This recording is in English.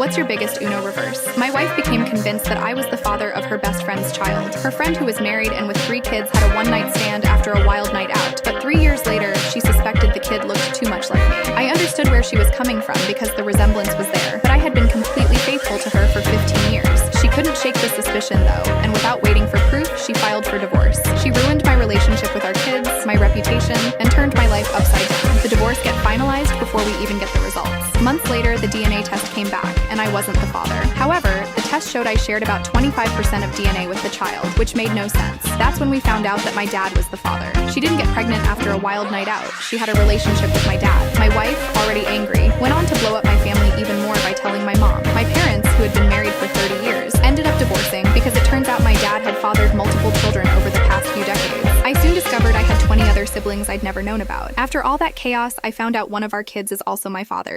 What's your biggest Uno reverse? My wife became convinced that I was the father of her best friend's child. Her friend, who was married and with 3 kids, had a one-night stand after a wild night out. But 3 years later, she suspected the kid looked too much like me. I understood where she was coming from because the resemblance was there, but I had been completely faithful to her for 15 years. She couldn't shake the suspicion, though, and without waiting for proof, she filed for divorce. She ruined my relationship with our kids, my reputation, and turned my life upside down. The divorce got finalized before we even get the results. Months later, the DNA test came back, and I wasn't the father. However, the test showed I shared about 25% of DNA with the child, which made no sense. That's when we found out that my dad was the father. She didn't get pregnant after a wild night out. She had a relationship with my dad. My wife, already angry, went on to blow up my family even more by telling my mom. My parents, who had been married for 30 years, ended up divorcing because it turns out my dad had fathered multiple children over the past few decades. I soon discovered I had 20 other siblings I'd never known about. After all that chaos, I found out one of our kids is also my father.